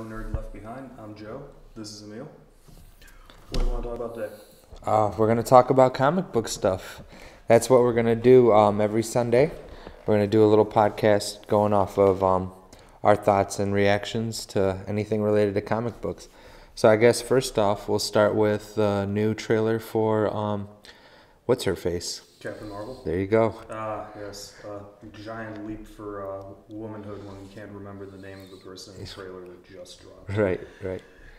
Nerd Left Behind. I'm Joe. This is Emil. What do you want to talk about today? We're going to talk about comic book stuff. That's what we're going to do every Sunday. We're going to do a little podcast going off of our thoughts and reactions to anything related to comic books. So I guess first off, we'll start with the new trailer for what's her face? Captain Marvel. There you go. Yes. Giant leap for womanhood when you can't remember the name of the person in the trailer that just dropped. Right.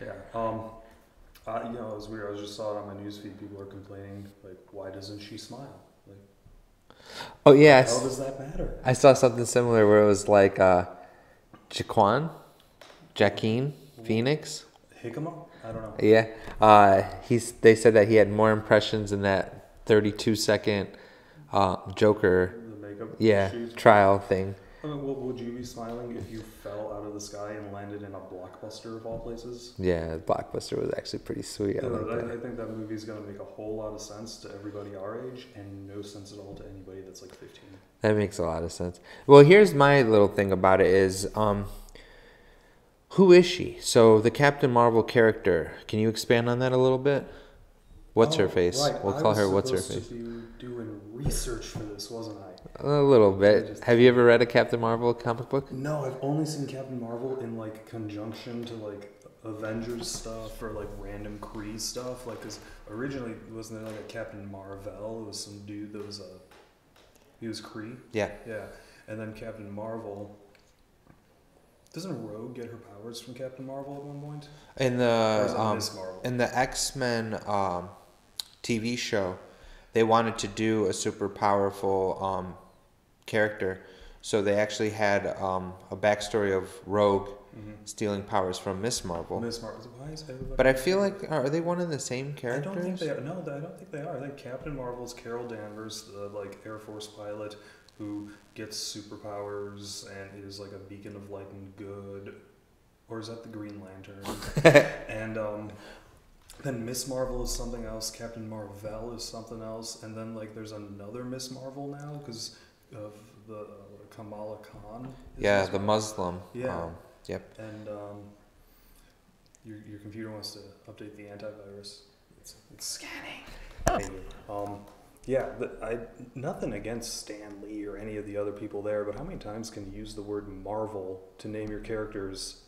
Yeah. It was weird. I just saw it on my newsfeed. People are complaining, like, why doesn't she smile? Like, Oh yeah. how does that matter? I saw something similar where it was like Jaqueen Phoenix. Jicama? I don't know. Yeah. They said that he had more impressions in that 32-second Joker The makeup. Shoes. trial thing. I mean, would you be smiling if you fell out of the sky and landed in a blockbuster of all places? Yeah, Blockbuster was actually pretty sweet. I think that movie's going to make a whole lot of sense to everybody our age and no sense at all to anybody that's like 15. That makes a lot of sense. Well, here's my little thing about it is, who is she? So the Captain Marvel character, can you expand on that a little bit? What's her face? Right. We'll call her What's Her Face. I was supposed to be doing research for this, wasn't I? A little bit. Have you ever read a Captain Marvel comic book? No, I've only seen Captain Marvel in like conjunction to like Avengers stuff or like random Kree stuff. Like, cause originally wasn't there like a Captain Marvel? It was some dude that was he was Kree. Yeah. Yeah, and then Captain Marvel. Doesn't Rogue get her powers from Captain Marvel at one point? In Or is it Miss the Marvel? in the X-Men TV show, they wanted to do a super powerful character, so they actually had a backstory of Rogue stealing powers from Miss Marvel. Miss Marvel. Why is everybody? But I feel like are they one of the same characters? I don't think they are. No, I don't think they are. I think Captain Marvel's Carol Danvers, the like Air Force pilot who gets superpowers and is like a beacon of light and good, or is that the Green Lantern? And then Miss Marvel is something else. Captain Marvel is something else, and then like there's another Miss Marvel now because of the Kamala Khan. Yeah, the Muslim. Yeah. Yep. And your computer wants to update the antivirus. It's scanning. Anyway, nothing against Stan Lee or any of the other people there, but how many times can you use the word Marvel to name your characters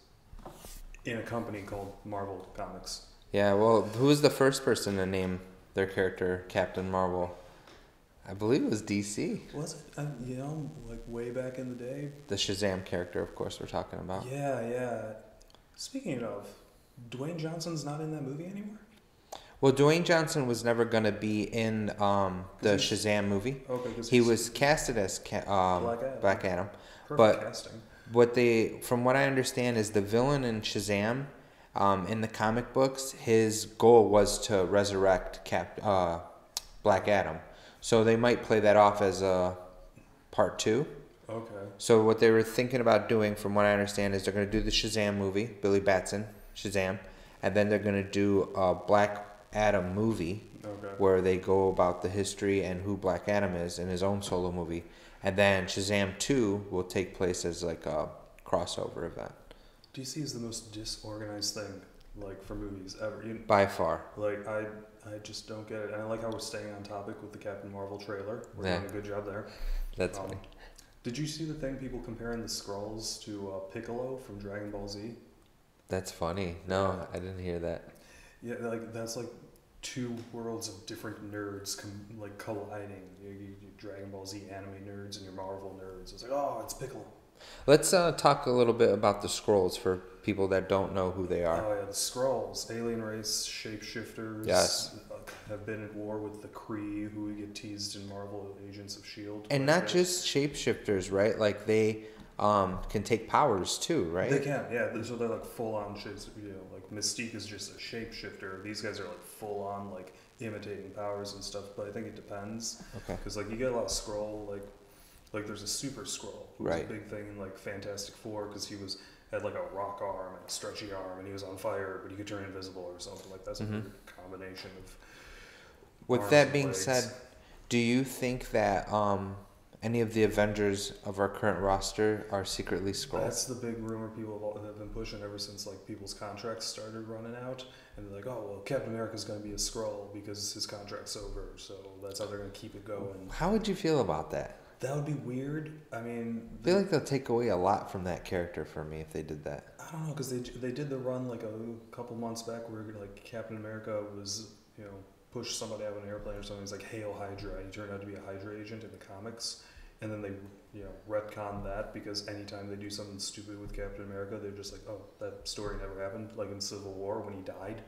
in a company called Marvel Comics? Yeah. Well, who was the first person to name their character Captain Marvel? I believe it was DC. Was it? Like way back in the day? The Shazam character, of course, we're talking about. Yeah. Speaking of, Dwayne Johnson's not in that movie anymore? Well, Dwayne Johnson was never going to be in the Shazam movie. Okay, he was casted as Black Adam. But casting. from what I understand, is the villain in Shazam, in the comic books, his goal was to resurrect Black Adam. So they might play that off as a part 2. Okay. So what they were thinking about doing, from what I understand, is they're going to do the Shazam movie, Billy Batson, Shazam, and then they're going to do a Black Adam movie, where they go about the history and who Black Adam is in his own solo movie, and then Shazam 2 will take place as like a crossover event. DC is the most disorganized thing, like, for movies ever. By far. Like, I just don't get it. And I like how we're staying on topic with the Captain Marvel trailer. We're doing a good job there. That's funny. Did you see the thing, people comparing the Skrulls to Piccolo from Dragon Ball Z? That's funny. No, I didn't hear that. Yeah, like that's like two worlds of different nerds colliding. You Dragon Ball Z anime nerds and your Marvel nerds. It's like, oh, it's Piccolo. Let's talk a little bit about the Skrulls for people that don't know who they are. Oh yeah, the Skrulls, alien race, shapeshifters. Yes. Have been at war with the Kree, who get teased in Marvel Agents of S.H.I.E.L.D. And not just shapeshifters, right? Like they can take powers too, right? They can, yeah. So they're like full on shapes. Like Mystique is just a shapeshifter. These guys are like full on like imitating powers and stuff. But I think it depends. Okay. Because like you get a lot of Skrull, like there's a Super Skrull, who was a big thing in like Fantastic Four because he had like a rock arm and a stretchy arm and he was on fire, but he could turn invisible or something like that. That's a weird combination of. With that being said, do you think that any of the Avengers of our current roster are secretly Skrulls. That's the big rumor people have been pushing ever since like people's contracts started running out, and they're like, oh well, Captain America's going to be a Skrull because his contract's over, so that's how they're going to keep it going. How would you feel about that? That would be weird. I mean, I feel like they'll take away a lot from that character for me if they did that. I don't know, because they did the run like a couple months back where like Captain America was, pushed somebody out of an airplane or something. He's like, Hail Hydra. He turned out to be a Hydra agent in the comics. And then they, retcon that because anytime they do something stupid with Captain America, they're just like, oh, that story never happened. Like in Civil War when he died.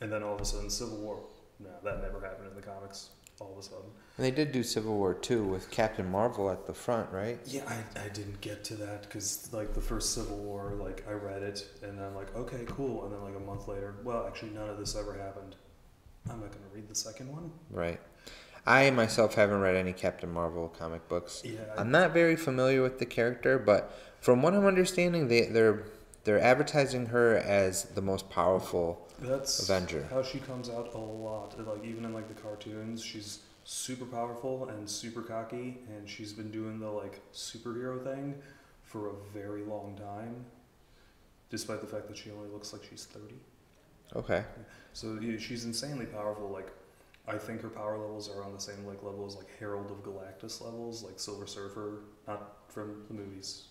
And then all of a sudden, Civil War, no, that never happened in the comics. All of a sudden. And they did do Civil War 2 with Captain Marvel at the front, right? Yeah, I didn't get to that because, like, the first Civil War, like, I read it, and I'm like, okay, cool. And then, like, a month later, well, actually, none of this ever happened. I'm not going to read the second one. Right. I myself haven't read any Captain Marvel comic books. Yeah, I'm not very familiar with the character, but from what I'm understanding, they're advertising her as the most powerful Avenger. How she comes out a lot. Like even in like the cartoons, she's super powerful and super cocky, and she's been doing the like superhero thing for a very long time, despite the fact that she only looks like she's 30. Okay. So she's insanely powerful. Like I think her power levels are on the same like level as like Herald of Galactus levels, like Silver Surfer, not from the movies,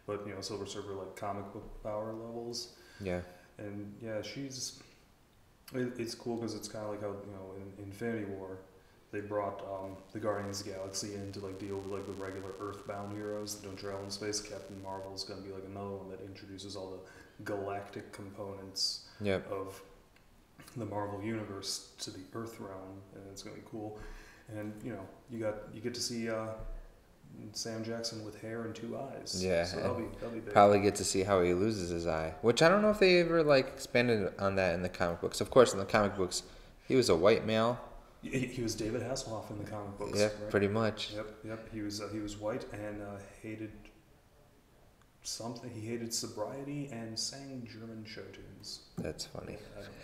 but Silver Surfer like comic book power levels. Yeah. And yeah, it's cool because it's kind of like how in Infinity War, they brought the Guardians of the Galaxy in to like deal with like the regular Earthbound heroes that don't travel in space. Captain Marvel is going to be like another one that introduces all the galactic components of the Marvel universe to the Earth realm, and it's going to be cool. And you get to see Sam Jackson with hair and 2 eyes. Yeah, so that'll be big. Probably get to see how he loses his eye, which I don't know if they ever like expanded on that in the comic books. Of course, in the comic books, he was a white male. He was David Hasselhoff in the comic books. Yeah, right? Pretty much. Yep. He was white and hated something. He hated sobriety and sang German show tunes. That's funny.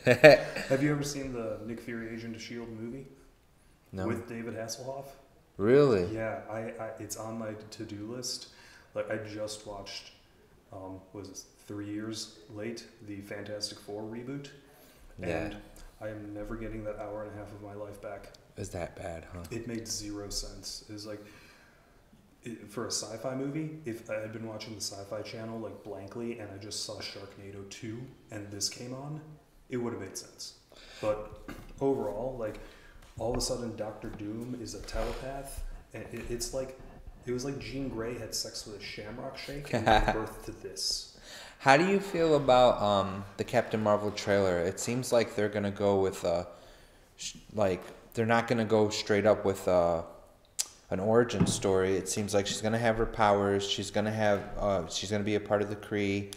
Have you ever seen the Nick Fury Agent of S.H.I.E.L.D. movie? No. With David Hasselhoff? Really? Yeah, I it's on my to-do list. Like I just watched, was it 3 years late, the Fantastic Four reboot, and I am never getting that hour and a half of my life back. Is that bad, huh? It made zero sense. It was like, for a sci-fi movie, if I had been watching the Sci-Fi Channel like blankly and I just saw Sharknado 2 and this came on, it would have made sense. But overall, like, all of a sudden Dr. Doom is a telepath, and it was like Jean Grey had sex with a shamrock shake and gave birth to this. How do you feel about the Captain Marvel trailer? It seems like they're gonna go with they're not gonna go straight up with an origin story. It seems like she's gonna have her powers. She's gonna be a part of the Kree.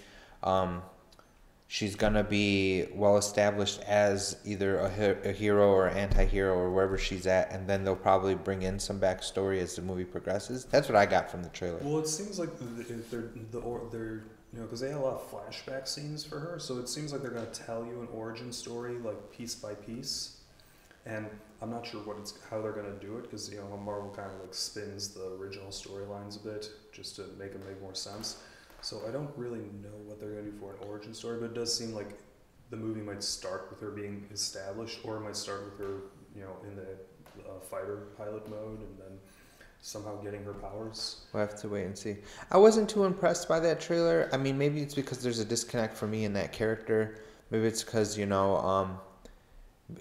She's gonna be well established as either a hero or anti-hero or wherever she's at, and then they'll probably bring in some backstory as the movie progresses. That's what I got from the trailer. Well, it seems like they're because they had a lot of flashback scenes for her, so it seems like they're gonna tell you an origin story like piece by piece, and I'm not sure how they're gonna do it because Marvel kind of like spins the original storylines a bit just to make them make more sense. So I don't really know what they're going to do for an origin story, but it does seem like the movie might start with her being established, or it might start with her, in the fighter pilot mode, and then somehow getting her powers. We'll have to wait and see. I wasn't too impressed by that trailer. I mean, maybe it's because there's a disconnect for me in that character. Maybe it's because, a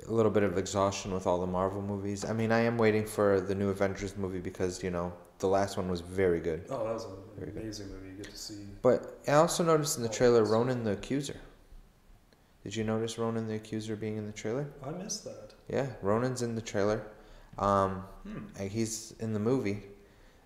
little bit of exhaustion with all the Marvel movies. I mean, I am waiting for the new Avengers movie because, the last one was very good. Oh, that was an amazing movie. You get to see. But I also noticed in the trailer Ronan the Accuser. Did you notice Ronan the Accuser being in the trailer? I missed that. Yeah, Ronan's in the trailer. He's in the movie.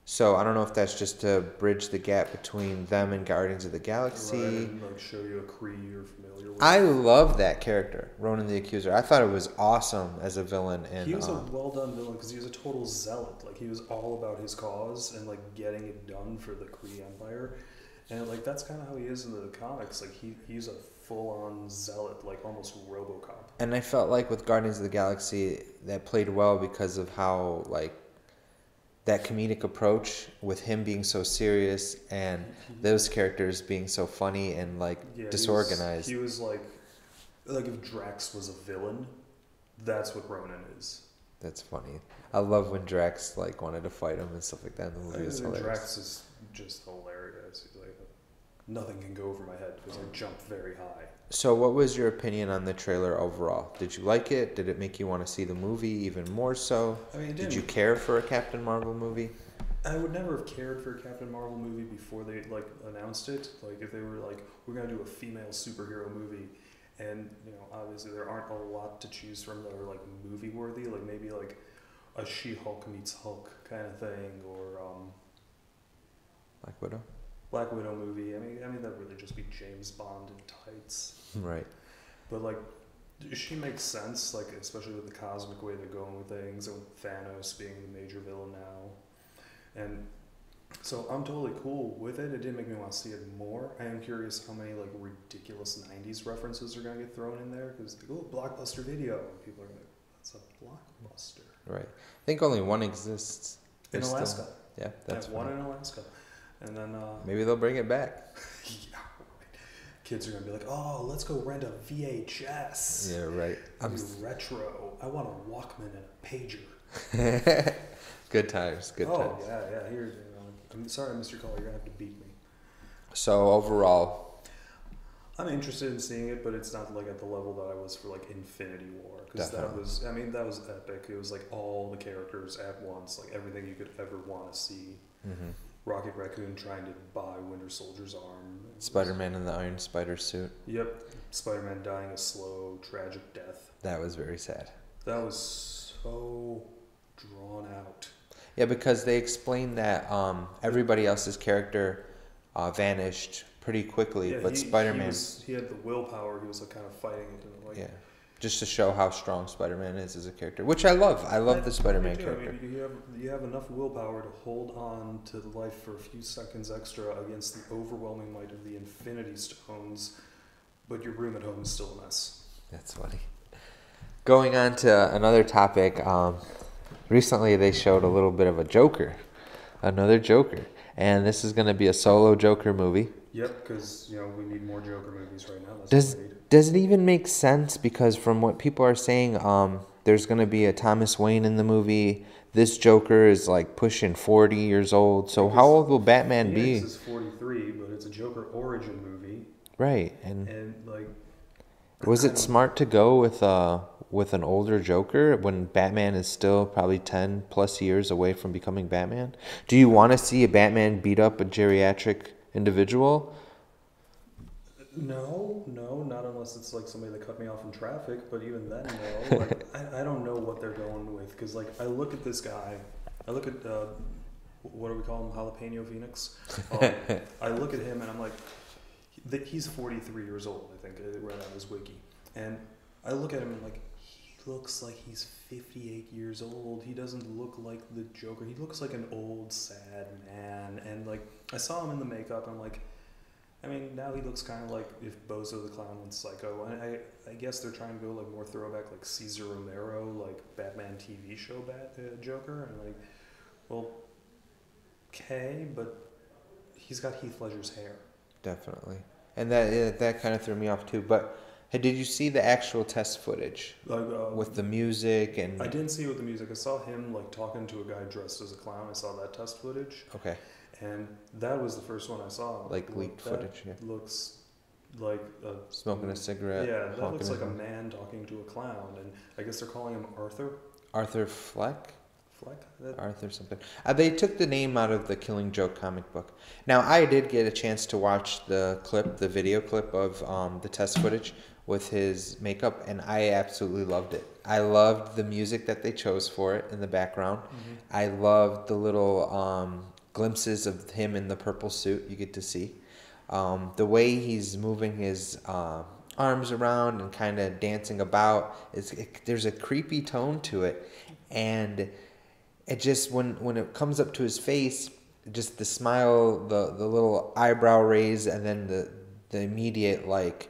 So I don't know if that's just to bridge the gap between them and Guardians of the Galaxy. Right, and like show you a Kree you're familiar with. I love that character, Ronan the Accuser. I thought it was awesome as a villain. And he was a well done villain because he was a total zealot. Like he was all about his cause and like getting it done for the Kree Empire. And like that's kind of how he is in the comics. Like he's a full on zealot, like almost RoboCop. And I felt like with Guardians of the Galaxy that played well because of how like that comedic approach with him being so serious and those characters being so funny and like disorganized. He was like if Drax was a villain, that's what Ronan is. That's funny. I love when Drax like wanted to fight him and stuff like that in the movie. It was hilarious. Drax is just hilarious. He's like, nothing can go over my head because I jump very high. So what was your opinion on the trailer overall? Did you like it? Did it make you want to see the movie even more so? I mean, did you care for a Captain Marvel movie? I would never have cared for a Captain Marvel movie before they like announced it. Like if they were like, we're gonna do a female superhero movie, and you know, obviously there aren't a lot to choose from that are like movie worthy. Like maybe like a She-Hulk meets Hulk kind of thing, or Black Widow movie. I mean that would really just be James Bond in tights. Right. But like, she makes sense. Like especially with the cosmic way they're going with things, and with Thanos being the major villain now, and so I'm totally cool with it. It did make me want to see it more. I am curious how many like ridiculous '90s references are gonna get thrown in there because like, oh, blockbuster video. And people are like, that's a blockbuster. Right. I think only one exists. In Alaska. Yeah, that's one in Alaska. And then maybe they'll bring it back. Yeah, right. Kids are gonna be like, "Oh, let's go rent a VHS." Yeah, right. I'm retro. I want a Walkman and a pager. Good times. Good times. Oh yeah. Here, I'm sorry, Mr. Call. You're gonna have to beat me. So overall, I'm interested in seeing it, but it's not like at the level that I was for like Infinity War, because that was epic. It was like all the characters at once, like everything you could ever want to see. Mm-hmm. Rocket Raccoon trying to buy Winter Soldier's arm. Spider-Man in the Iron Spider suit. Yep. Spider-Man dying a slow, tragic death. That was very sad. That was so drawn out. Yeah, because they explained that everybody else's character vanished pretty quickly, but Spider-Man... He had the willpower. He was like kind of fighting it. And yeah. Just to show how strong Spider-Man is as a character, which I love. I love the Spider-Man character. I mean, you have enough willpower to hold on to life for a few seconds extra against the overwhelming might of the Infinity Stones, but your room at home is still a mess. That's funny. Going on to another topic, recently they showed a little bit of a Joker, another Joker, and this is going to be a solo Joker movie. Yep, because we need more Joker movies right now. Does it even make sense? Because from what people are saying, there's going to be a Thomas Wayne in the movie. This Joker is like pushing 40 years old. So how old will Batman be? This is 43, but it's a Joker origin movie. Right, and like, was it smart to go with an older Joker when Batman is still probably 10 plus years away from becoming Batman? Do you want to see a Batman beat up a geriatric individual? No, not unless it's like somebody that cut me off in traffic. But even then, no. Like, I don't know what they're going with, because like I look at this guy, I look at what do we call him, Jalapeno Phoenix? I look at him and I'm like, he's 43 years old. I think I read on his wiki, and I look at him and like, he looks like he's 58 years old. He doesn't look like the Joker. He looks like an old sad man. And like I saw him in the makeup, and I'm like, I mean, now he looks kind of like if Bozo the Clown went psycho. And I guess they're trying to go like more throwback, like Cesar Romero, like Batman TV show Joker. And like, well, okay, but he's got Heath Ledger's hair. Definitely. And that kind of threw me off too. But hey, did you see the actual test footage with the music? And I didn't see it with the music. I saw him like talking to a guy dressed as a clown. I saw that test footage. Okay. And that was the first one I saw. Like leaked footage, yeah. Looks like smoking a cigarette. Yeah, that looks like a man talking to a clown, and I guess they're calling him Arthur. Arthur Fleck. Arthur something. They took the name out of the Killing Joke comic book. Now I did get a chance to watch the video clip of the test footage with his makeup, and I absolutely loved it. I loved the music that they chose for it in the background. Mm-hmm. I loved the little glimpses of him in the purple suit you get to see. The way he's moving his arms around and kind of dancing about, there's a creepy tone to it. And it just, when it comes up to his face, just the smile, the little eyebrow raise, and then the immediate, like,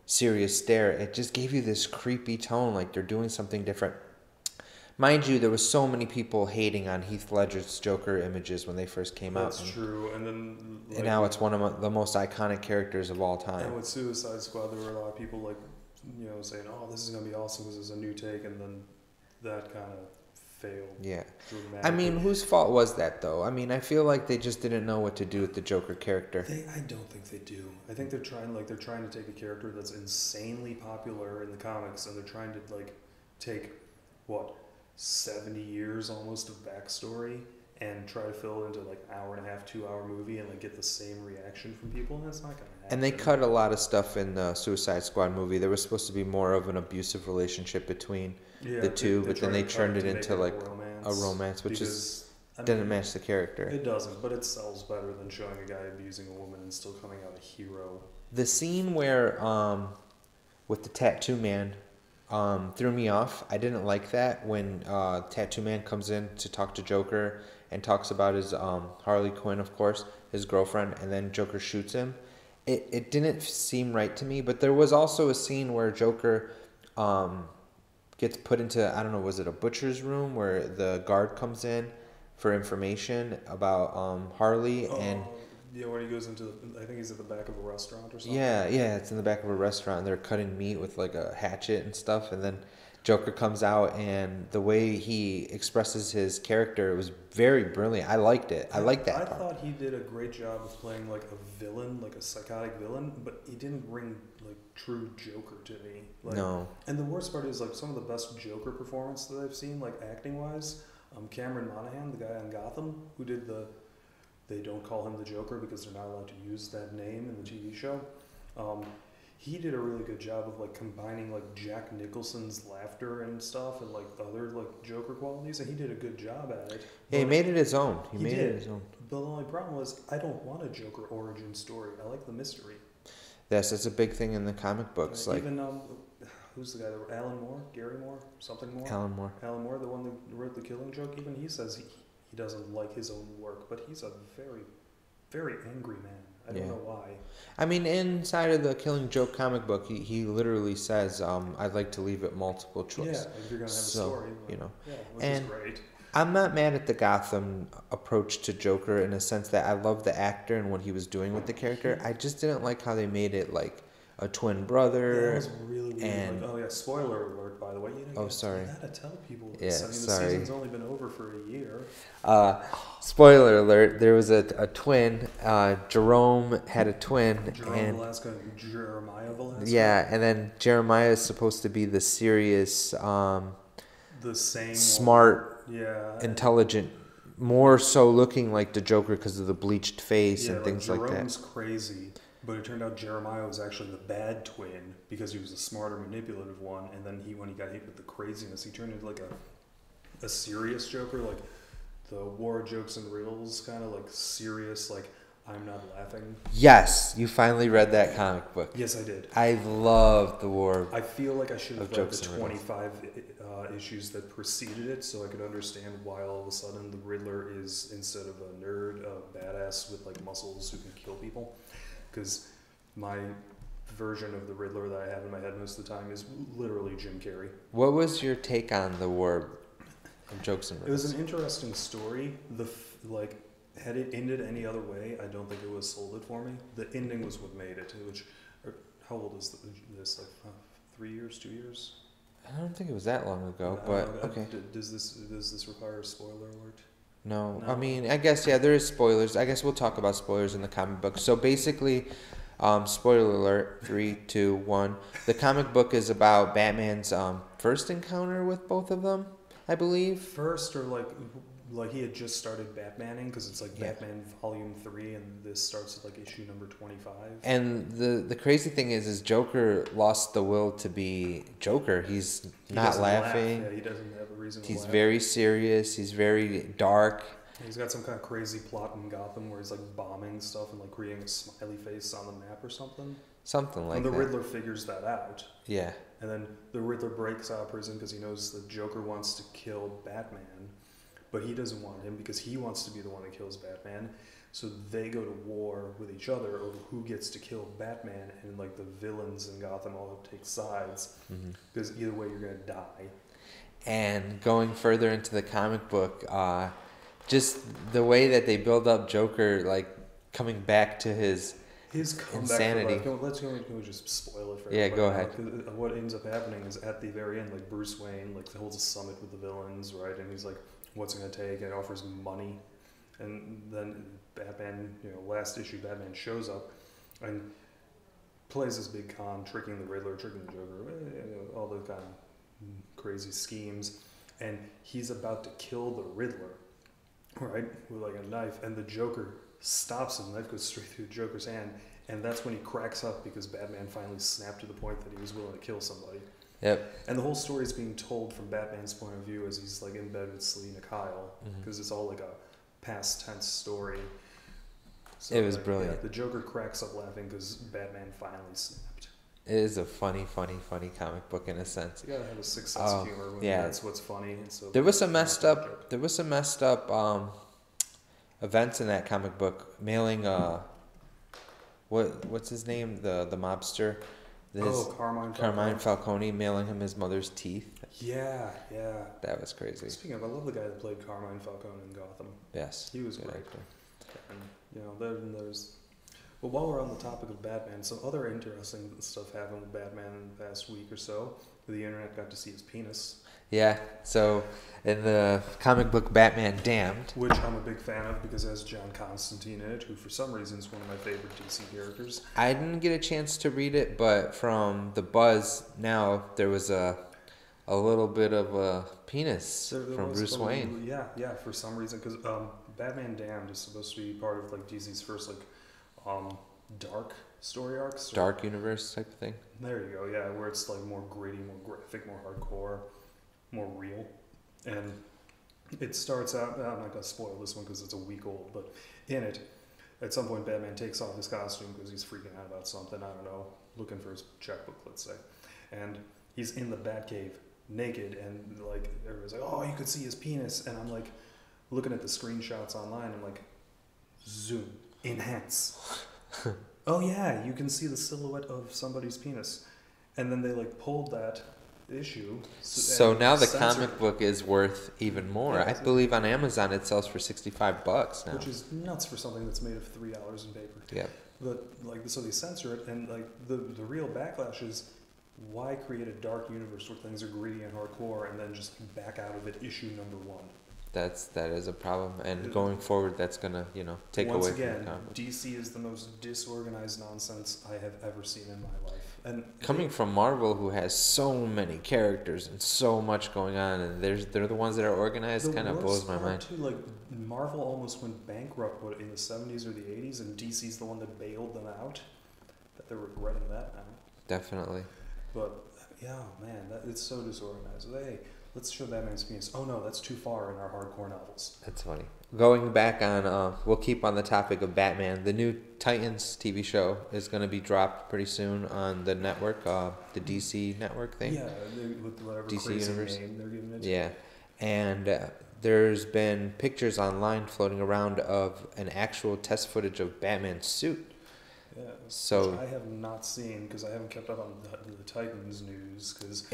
serious stare, it just gave you this creepy tone, like they're doing something different. Mind you, there was so many people hating on Heath Ledger's Joker images when they first came out. That's true. And then and now it's one of the most iconic characters of all time. And with Suicide Squad, there were a lot of people like, saying, "Oh, this is gonna be awesome because it's a new take," and then that kind of failed. Yeah. I mean, whose fault was that though? I mean, I feel like they just didn't know what to do with the Joker character. I don't think they do. I think they're trying to take a character that's insanely popular in the comics, and they're trying to take 70 years almost of backstory and try to fill it into hour and a half, 2 hour movie and get the same reaction from people, and that's not gonna happen. And they cut a lot of stuff in the Suicide Squad movie. There was supposed to be more of an abusive relationship between the two, but then they turned it into a romance, which didn't match the character. It doesn't, but it sells better than showing a guy abusing a woman and still coming out a hero. The scene where with the Tattoo Man threw me off. I didn't like that when Tattoo Man comes in to talk to Joker and talks about his Harley Quinn, of course, his girlfriend, and then Joker shoots him. It didn't seem right to me, but there was also a scene where Joker gets put into, I don't know, was it a butcher's room where the guard comes in for information about Harley and... Yeah, when he goes into I think he's at the back of a restaurant or something. Yeah, it's in the back of a restaurant. And they're cutting meat with a hatchet and stuff, and then Joker comes out, and the way he expresses his character was very brilliant. I liked it. I liked that part. I thought he did a great job of playing a villain, a psychotic villain, but he didn't bring true Joker to me. No. And the worst part is some of the best Joker performance that I've seen, acting wise. Cameron Monaghan, the guy on Gotham, who did they don't call him the Joker because they're not allowed to use that name in the TV show. He did a really good job of combining Jack Nicholson's laughter and stuff and other Joker qualities, and he did a good job at it. Yeah, he made it his own. He made it his own. But the only problem was I don't want a Joker origin story. I like the mystery. Yes, that's a big thing in the comic books. Even who's the guy that wrote Alan Moore, Gary Moore, something Moore? Alan Moore, the one that wrote The Killing Joke. Even he says he doesn't like his own work, but he's a very, very angry man. I don't know why. I mean, inside of the Killing Joke comic book, he literally says, "I'd like to leave it multiple choice." Yeah, if you're gonna have a story, which and is great. I'm not mad at the Gotham approach to Joker in a sense that I love the actor and what he was doing with the character. I just didn't like how they made it a twin brother. That was really weird. And spoiler alert, by the way. Sorry. You gotta tell people. Yeah, the season's only been over for a year. Spoiler alert, there was a twin. Jerome had a twin. Jerome Velasco and Jeremiah Velasco? Yeah, and then Jeremiah is supposed to be the serious, the same smart, intelligent, more so looking like the Joker because of the bleached face and things like that. Jerome's crazy, but it turned out Jeremiah was actually the bad twin because he was a smarter, manipulative one, and then when he got hit with the craziness, he turned into a serious Joker, the war jokes and riddles, kind of serious, I'm not laughing. Yes, you finally read that comic book. Yes, I did. I love the war. I feel like I should have read the 25 issues that preceded it, so I could understand why all of a sudden the Riddler is, instead of a nerd, a badass with muscles who can kill people. Because my version of the Riddler that I have in my head most of the time is literally Jim Carrey. What was your take on the war of jokes and riddles? It was an interesting story. Had it ended any other way, I don't think it would have sold it for me. The ending was what made it. How old is this? 3 years, 2 years? I don't think it was that long ago, but okay. Does this require a spoiler alert? No. I mean, I guess, there is spoilers. I guess we'll talk about spoilers in the comic book. So basically, spoiler alert, 3, 2, 1. The comic book is about Batman's first encounter with both of them, I believe. First, or he had just started Batmaning, because it's Batman Volume 3, and this starts at issue number 25. And the crazy thing is Joker lost the will to be Joker. He's not laughing. Yeah, he doesn't have a reason to laugh. He's very serious. He's very dark. He's got some kind of crazy plot in Gotham where he's bombing stuff and creating a smiley face on the map or something. Something like that. And the Riddler figures that out. Yeah. And then the Riddler breaks out of prison because he knows the Joker wants to kill Batman. But he doesn't want him because he wants to be the one that kills Batman. So they go to war with each other over who gets to kill Batman, and the villains in Gotham all take sides because either way you're gonna die. And going further into the comic book, just the way that they build up Joker, like coming back to his insanity. Can we just spoil it for everybody? Yeah, go ahead. What ends up happening is at the very end, like Bruce Wayne like holds a summit with the villains, right? And he's like, "What's it gonna take?" And offers money, and then Batman, last issue, Batman shows up and plays this big con, tricking the Riddler, tricking the Joker, all the kind of crazy schemes, and he's about to kill the Riddler, right, with like a knife, and the Joker stops him. The knife goes straight through the Joker's hand, and that's when he cracks up because Batman finally snapped to the point that he was willing to kill somebody. Yep. And the whole story is being told from Batman's point of view as he's like in bed with Selina Kyle, because it's all like a past tense story. So it was brilliant. Yeah, the Joker cracks up laughing because Batman finally snapped. It is a funny comic book in a sense. You gotta have a sixth sense of humor when that's what's funny. So there was some messed up events in that comic book. Mailing what's his name, the mobster, Carmine Falcone, mailing him his mother's teeth. Yeah. That was crazy. Speaking of, I love the guy that played Carmine Falcone in Gotham. Yes, he was great. Actor. And there's. Well, while we're on the topic of Batman, some other interesting stuff happened with Batman in the past week or so. The internet got to see his penis. Yeah, so in the comic book Batman Damned, which I'm a big fan of because it has John Constantine in it, who for some reason is one of my favorite DC characters. I didn't get a chance to read it, but from the buzz now, there was a little bit of a penis from Bruce Wayne. Yeah, for some reason, because Batman Damned is supposed to be part of like DC's first dark story arcs. Dark universe type of thing. There you go, yeah, where it's like more gritty, more graphic, more hardcore, more real. And it starts out, I'm not going to spoil this one because it's a week old, but in it, at some point Batman takes off his costume because he's freaking out about something, I don't know, looking for his checkbook, let's say. And he's in the Batcave naked, and like everybody's like, oh, you could see his penis. And I'm like looking at the screenshots online, I'm like, zoom, enhance. Oh yeah, you can see the silhouette of somebody's penis. And then they like pulled that issue. So now the comic book is worth even more. Yeah, I believe on Amazon it sells for $65 now. Which is nuts for something that's made of $3 in paper. Yeah. But so they censor it, and like the real backlash is, why create a dark universe where things are gritty and hardcore and then just back out of it issue number 1? That is a problem, and going forward, that's gonna take away from the comic. Once again, DC is the most disorganized nonsense I have ever seen in my life. And coming from Marvel, who has so many characters and so much going on, and they're the ones that are organized, kind of blows my mind. Too, like Marvel almost went bankrupt in the 70s or the 80s, and DC's the one that bailed them out. That they're regretting that now. Definitely. But yeah, man, it's so disorganized. Hey, let's show Batman's penis. Oh no, that's too far in our hardcore novels. That's funny. Going back on, we'll keep on the topic of Batman. The new Titans TV show is going to be dropped pretty soon on the network, the DC network thing. Yeah, with whatever DC crazy Universe name they're giving it. Yeah, and there's been pictures online floating around of an actual test footage of Batman's suit. Yeah, so which I have not seen because I haven't kept up on the Titans news. Cause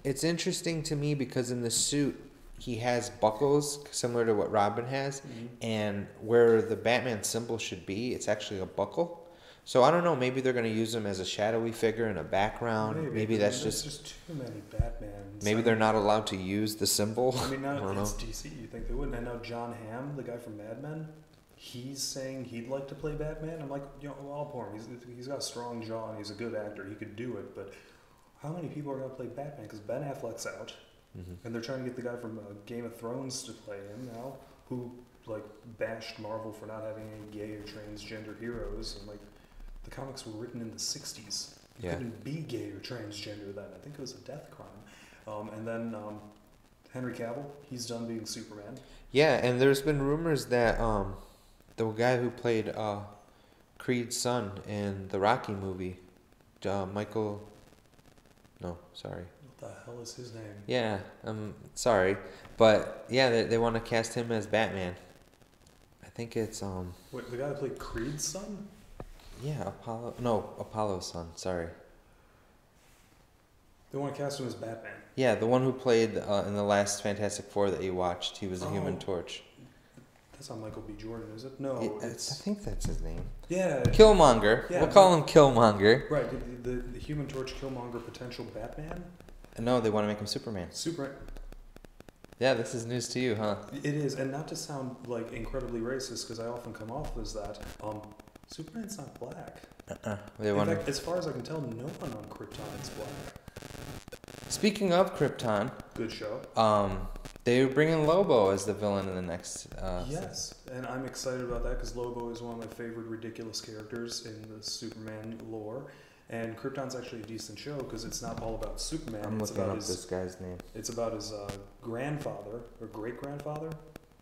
it's interesting to me because in the suit he has buckles similar to what Robin has, and where the Batman symbol should be, it's actually a buckle. So I don't know. Maybe they're going to use him as a shadowy figure in a background. Maybe that's just too many Batmans. Maybe they're not allowed to use the symbol. I mean, it's DC. You think they wouldn't? And now John Hamm, the guy from Mad Men, he's saying he'd like to play Batman. I'm like, all for him. He's got a strong jaw and he's a good actor. He could do it. But how many people are going to play Batman? Because Ben Affleck's out, and they're trying to get the guy from Game of Thrones to play him now, who like bashed Marvel for not having any gay or transgender heroes. And like, the comics were written in the 60s. You couldn't be gay or transgender then. I think it was a death crime. And then Henry Cavill, he's done being Superman. Yeah, and there's been rumors that the guy who played Creed's son in the Rocky movie, Michael... No, sorry. What the hell is his name? Yeah, I'm sorry. But, yeah, they want to cast him as Batman. I think it's... Wait, the guy that played Creed's son? Yeah, Apollo's son, sorry. They want to cast him as Batman. Yeah, the one who played in the last Fantastic Four that you watched. He was a Human Torch. That's not Michael B. Jordan, is it? No, I think that's his name. Yeah. Killmonger. Yeah, we'll call him Killmonger. Right, the Human Torch Killmonger potential Batman? No, they want to make him Superman. Superman. Yeah, this is news to you, huh? It is, and not to sound like incredibly racist, because I often come off as that. Superman's not black. In fact, as far as I can tell, no one on Krypton is black. Speaking of Krypton, good show. They bring in Lobo as the villain in the next. Yes, and I'm excited about that because Lobo is one of my favorite ridiculous characters in the Superman lore. And Krypton's actually a decent show because it's not all about Superman. I'm looking up this guy's name. It's about his grandfather or great-grandfather,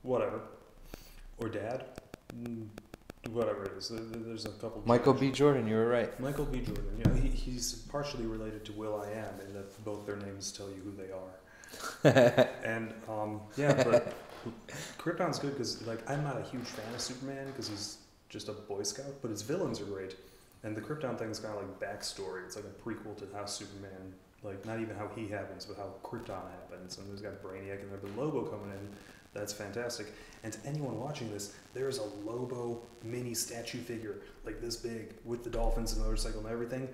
whatever, or dad, whatever it is. There's a couple. Michael B. Jordan, you were right. Michael B. Jordan. You know, he's partially related to Will.i.am in that both their names tell you who they are. And yeah, but Krypton's good because like I'm not a huge fan of Superman because he's just a Boy Scout, but his villains are great. And the Krypton thing is kind of like backstory. It's like a prequel to how Superman, like not even how he happens, but how Krypton happens. And there's got Brainiac and there's the Lobo coming in. That's fantastic. And to anyone watching this, there's a Lobo mini statue figure like this big with the dolphins and motorcycle and everything.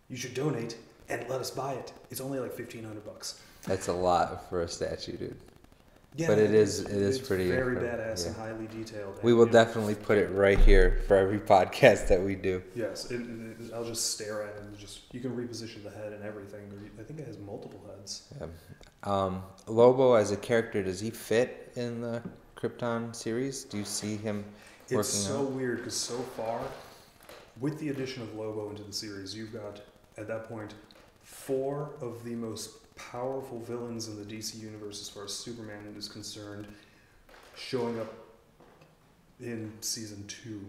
You should donate and let us buy it. It's only like $1,500. That's a lot for a statue, dude. Yeah, but it is pretty very badass and highly detailed. We will definitely put it right here for every podcast that we do. Yes, I'll just stare at it and you can reposition the head and everything. I think it has multiple heads. Yeah. Lobo as a character, does he fit in the Krypton series? Do you see him working It's so weird because so far, with the addition of Lobo into the series, you've got, at that point, 4 of the most powerful villains in the DC universe as far as Superman is concerned showing up in season 2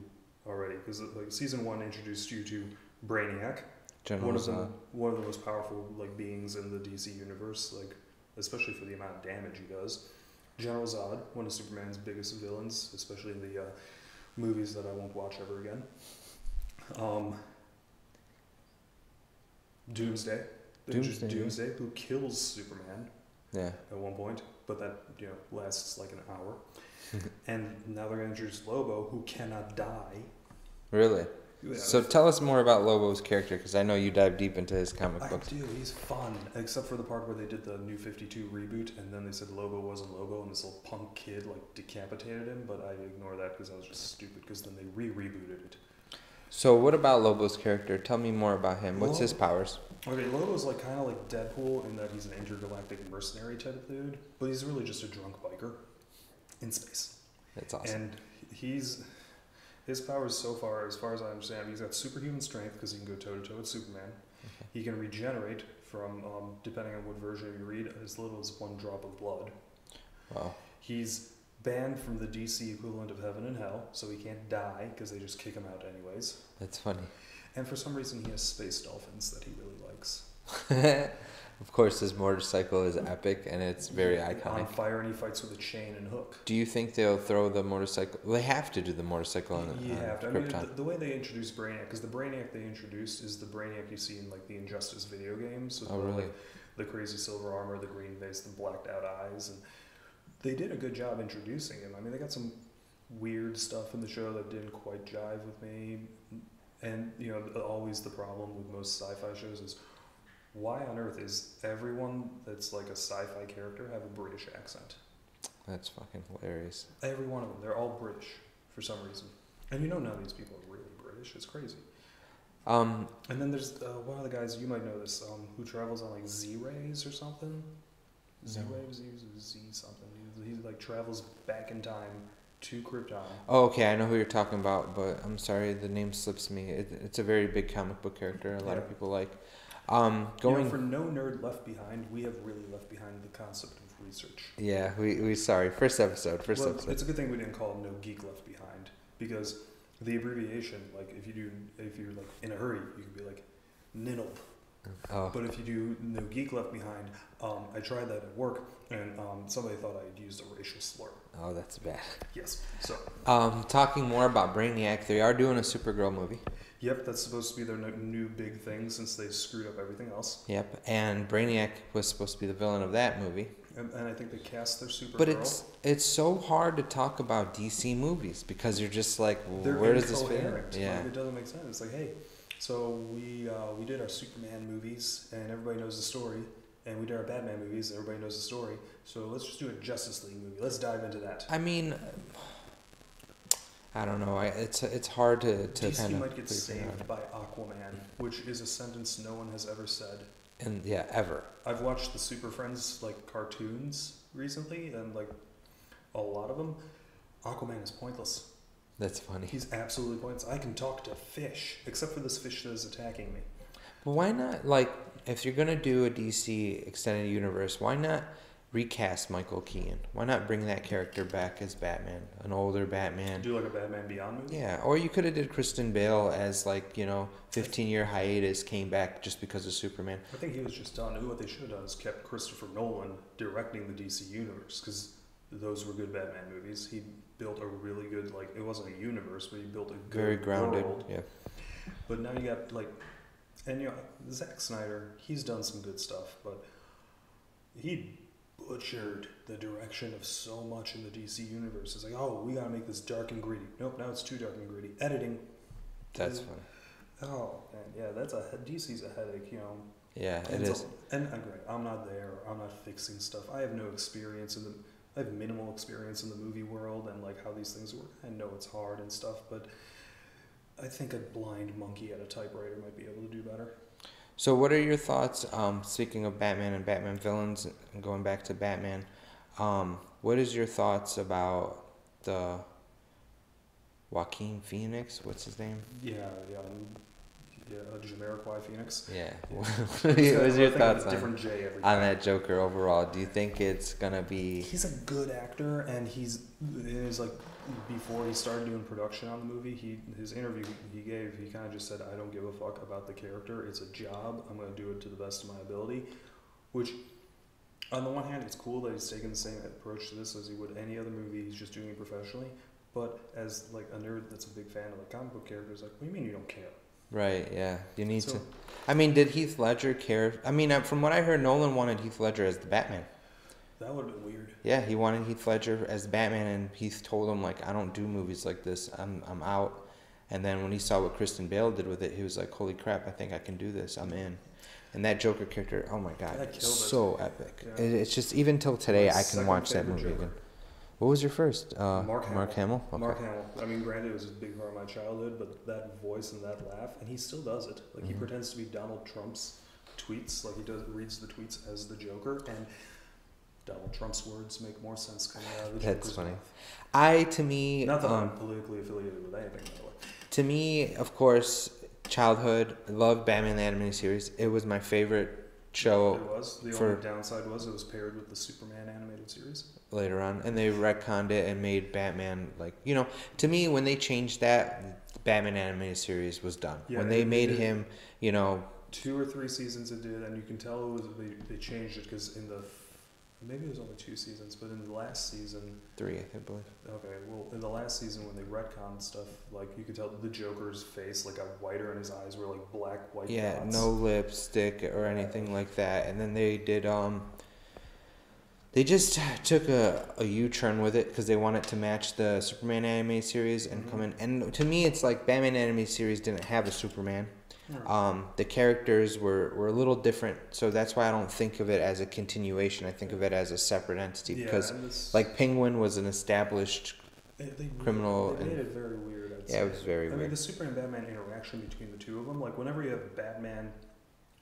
already, because like season 1 introduced you to Brainiac, one of the most powerful like beings in the DC universe, like especially for the amount of damage he does. General Zod, one of Superman's biggest villains, especially in the movies that I won't watch ever again. Doomsday, who kills Superman at one point, but that lasts like an hour. And now they're going to introduce Lobo, who cannot die. Really? Yeah. So tell us more about Lobo's character, because I know you dive deep into his comic books. I do. He's fun, except for the part where they did the New 52 reboot, and then they said Lobo wasn't Lobo, and this little punk kid like decapitated him. But I ignore that because I was just stupid. Because then they rebooted it. So what about Lobo's character? Tell me more about him. What's his powers? Okay, Lobo's like kind of like Deadpool in that he's an intergalactic mercenary type of dude, but he's really just a drunk biker in space. That's awesome. And his powers so far, as I understand, he's got superhuman strength because he can go toe to toe with Superman. Okay. He can regenerate from, depending on what version you read, as little as 1 drop of blood. Wow. He's banned from the DC equivalent of Heaven and Hell, so he can't die because they just kick him out anyways. That's funny. And for some reason, he has space dolphins that he really likes. Of course, his motorcycle is epic, and it's very iconic. On fire, and he fights with a chain and hook. Do you think they'll throw the motorcycle? Well, they have to do the motorcycle on You have to. Krypton. I mean, the way they introduced Brainiac, because the Brainiac they introduced is the Brainiac you see in like the Injustice video games. With really? Like, the crazy silver armor, the green face, the blacked out eyes, and they did a good job introducing him. I mean, they got some weird stuff in the show that didn't quite jive with me. And, always the problem with most sci-fi shows is, why on earth is everyone that's like a sci-fi character have a British accent? That's fucking hilarious. Every one of them. They're all British for some reason. And none of these people are really British. It's crazy. And then there's one of the guys, you might know this, who travels on like Z-Rays or something. Z-Waves, Z something. He like travels back in time to Krypton. Oh, okay, I know who you're talking about, but I'm sorry, the name slips me. It's a very big comic book character. A lot of people like. For no nerd left behind, we have really left behind the concept of research. Yeah, we sorry. First episode. It's a good thing we didn't call it No Geek Left Behind, because the abbreviation, like if you're like in a hurry, you could be like NINLB. Oh. But if you do No Geek Left Behind, I tried that at work, and somebody thought I had used a racial slur. Oh, that's bad. Yes. So. Talking more about Brainiac, they are doing a Supergirl movie. Yep, that's supposed to be their new big thing since they screwed up everything else. Yep, and Brainiac was supposed to be the villain of that movie. And I think they cast their Supergirl. But it's so hard to talk about DC movies because you're just like, where does this fit? Yeah, like, it doesn't make sense. It's like, hey, so we did our Superman movies and everybody knows the story, and we did our Batman movies and everybody knows the story. So let's just do a Justice League movie. Let's dive into that. I mean, I don't know. It's hard to DC kind of might get saved by Aquaman, which is a sentence no one has ever said. And yeah, ever. I've watched the Super Friends like cartoons recently, and like a lot of them, Aquaman is pointless. That's funny. He's absolutely pointless. I can talk to fish, except for this fish that is attacking me. But why not, like, if you're gonna do a DC extended universe, why not recast Michael Keaton? Why not bring that character back as Batman, an older Batman? Do like a Batman Beyond movie? Yeah, or you could have did Kristen Bale as 15-year hiatus, came back just because of Superman. I think he was just done. What they should have done is kept Christopher Nolan directing the DC universe, because those were good Batman movies. He built a really good, it wasn't a universe, but he built a good very grounded world. Yeah. But now you got Zack Snyder, he's done some good stuff, but he butchered the direction of so much in the DC universe. It's like, oh, we gotta make this dark and gritty. Nope, now it's too dark and gritty. Editing. That's funny. Oh man, yeah, DC's a headache, Yeah, it is. And I'm not there. I'm not fixing stuff. I have no experience I have minimal experience in the movie world and how these things work. I know it's hard and stuff, but I think a blind monkey at a typewriter might be able to do better. So what are your thoughts, speaking of Batman and Batman villains, and going back to Batman, what is your thoughts about the Joaquin Phoenix? What's his name? Jamiroquai Phoenix. Yeah. What was your thoughts different J every on time. that Joker overall? Do you think it's going to be... He's a good actor, and before he started doing production on the movie, his interview he gave, he kind of just said, I don't give a fuck about the character. It's a job. I'm going to do it to the best of my ability. Which, on the one hand, it's cool that he's taking the same approach to this as he would any other movie. He's just doing it professionally. But as a nerd that's a big fan of comic book characters, what do you mean you don't care? Right, yeah. You need to... I mean, did Heath Ledger care? I mean, from what I heard, Nolan wanted Heath Ledger as the Batman. That would have been weird. Yeah, he wanted Heath Ledger as Batman, and Heath told him, I don't do movies like this. I'm out. And then when he saw what Kristen Bale did with it, he was like, holy crap, I think I can do this. I'm in. And that Joker character, oh my God, so epic. Yeah. It's just, even till today, I can watch that movie again. What was your first? Mark Hamill? Okay. Mark Hamill. I mean, granted, it was a big part of my childhood, but that voice and that laugh, and he still does it. He pretends to be Donald Trump's tweets, reads the tweets as the Joker, and Donald Trump's words make more sense coming out of the Joker's That's funny. mouth. Not that I'm politically affiliated with anything, by the way. To me, of course, childhood, I loved Batman the Animated Series. It was my favorite show. It was. The only downside was it was paired with the Superman animated series. Later on, and they retconned it and made Batman to me, when they changed that, the Batman animated series was done. Yeah, when they made him 2 or 3 seasons it did, and you can tell they changed it because maybe it was only 2 seasons, but in the last season 3, I believe. Okay, well, in the last season when they retconned stuff, you could tell the Joker's face got whiter and his eyes were black white dots. No lipstick or anything like that. And then they did they just took a U-turn with it because they wanted to match the Superman animated series and come in. And to me, it's Batman animated series didn't have a Superman. The characters were a little different, so that's why I don't think of it as a continuation. I think of it as a separate entity because, Penguin was an established criminal. They made it very weird. It was very weird. I mean, the Superman and Batman interaction between the two of them, whenever you have Batman.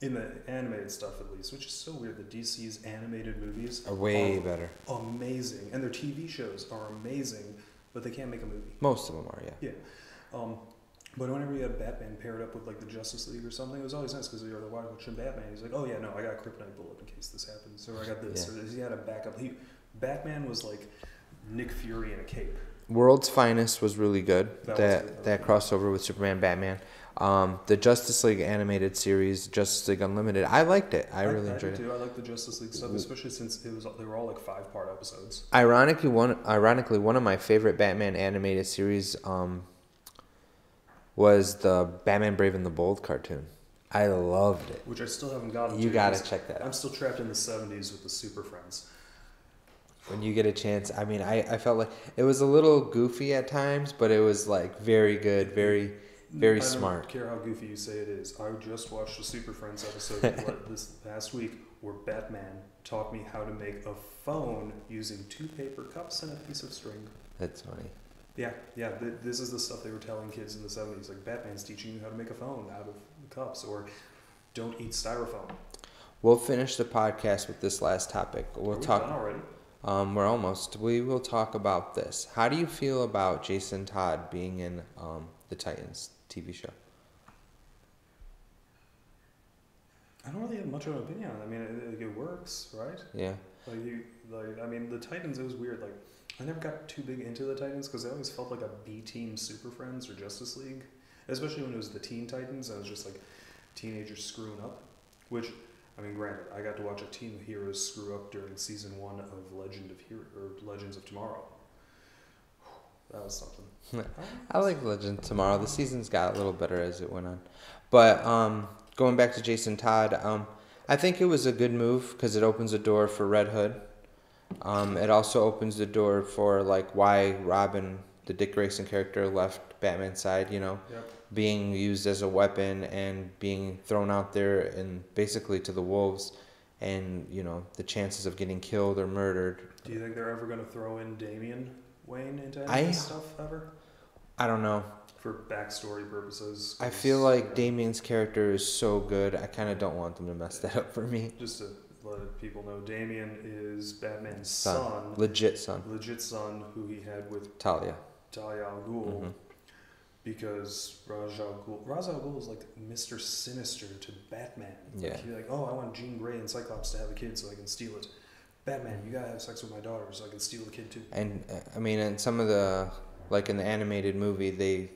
In the animated stuff, at least, which is so weird, that DC's animated movies are way better. Amazing. And their TV shows are amazing, but they can't make a movie. Most of them are, yeah. Yeah. But whenever you had Batman paired up with, the Justice League or something, it was always nice because you're watching Batman. He's like, oh, yeah, no, I got a kryptonite bullet in case this happens. Or I got this. Yeah. Or he had a backup. Batman was like Nick Fury in a cape. World's Finest was really good. That crossover with Superman, Batman. The Justice League animated series, Justice League Unlimited, I liked it. I really enjoyed it. I like the Justice League stuff, especially since they were all 5-part episodes. Ironically, one of my favorite Batman animated series was the Batman Brave and the Bold cartoon. I loved it. Which I still haven't gotten to. You gotta check that out. I'm still trapped in the 70s with the Super Friends. When you get a chance, I mean, I felt like it was a little goofy at times, but it was like very good, very smart. I don't care how goofy you say it is. I just watched a Super Friends episode this past week where Batman taught me how to make a phone using 2 paper cups and a piece of string. That's funny. Yeah. This is the stuff they were telling kids in the 70s. Like, Batman's teaching you how to make a phone out of cups, or don't eat styrofoam. We'll finish the podcast with this last topic. We'll talk. Done already? We're almost. We will talk about this. How do you feel about Jason Todd being in the Titans TV show? I don't really have much of an opinion on it. I mean, it works, right? Yeah. I mean, the Titans, it was weird. Like, I never got too big into the Titans because they always felt like a B-team Super Friends or Justice League. Especially when it was the Teen Titans, and it was just like teenagers screwing up. Which, I mean, granted, I got to watch a team of heroes screw up during season 1 of Legends of Tomorrow. That was something. I like Legends of Tomorrow. The seasons got a little better as it went on. But going back to Jason Todd, I think it was a good move because it opens the door for Red Hood. It also opens the door for like why Robin, the Dick Grayson character, left Batman's side. You know, being used as a weapon and being thrown out there and basically to the wolves, and you know the chances of getting killed or murdered. Do you think they're ever going to throw in Damian Wayne into any of this stuff ever? I don't know. For backstory purposes. I feel like Damian's character is so good. I kind of don't want them to mess that up for me. Just to let people know, Damian is Batman's son. Legit son, who he had with Talia al Ghul. Because Ra's al Ghul is like Mr. Sinister to Batman. Yeah. He's like, oh, I want Jean Grey and Cyclops to have a kid so I can steal it. Batman, you gotta have sex with my daughter so I can steal the kid too. And I mean, in some of the, like in the animated movie, they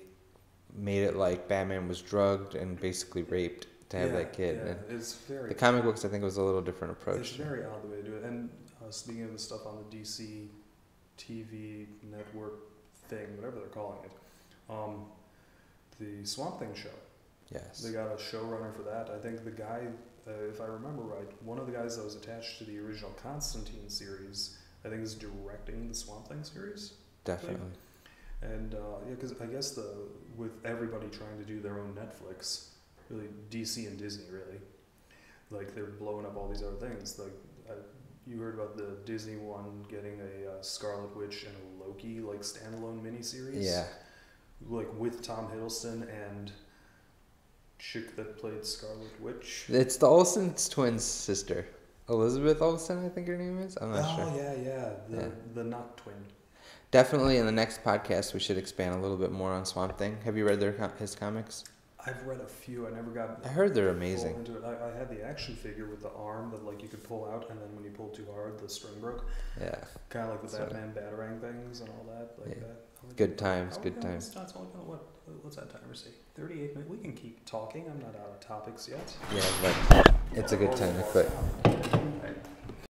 made it like Batman was drugged and basically raped to have that kid. Yeah, and it's very. The comic books, I think, was a little different approach. It's very odd the way to do it. And speaking of the stuff on the DC TV network thing, whatever they're calling it, the Swamp Thing show. Yes. They got a showrunner for that. I think the guy, if I remember right, one of the guys that was attached to the original Constantine series, I think is directing the Swamp Thing series. Definitely. And because I guess with everybody trying to do their own Netflix, really DC and Disney really, like they're blowing up all these other things. Like you heard about the Disney one getting a Scarlet Witch and a Loki like standalone miniseries. Yeah. Like with Tom Hiddleston and chick that played Scarlet Witch. It's the Olsen twins' sister, Elizabeth Olsen, I think her name is. I'm not sure. Oh the not twin. Definitely in the next podcast we should expand a little bit more on Swamp Thing. Have you read his comics? I've read a few. I never got. I heard they're amazing. Into it. I had the action figure with the arm that like you could pull out, and then when you pulled too hard, the string broke. Yeah. Kind of like the Batman Batarang things and all that, like that. Good times. Good times. That's only what's that timer say? 38 minutes. We can keep talking. I'm not out of topics yet. Yeah, but it's a good time to quit.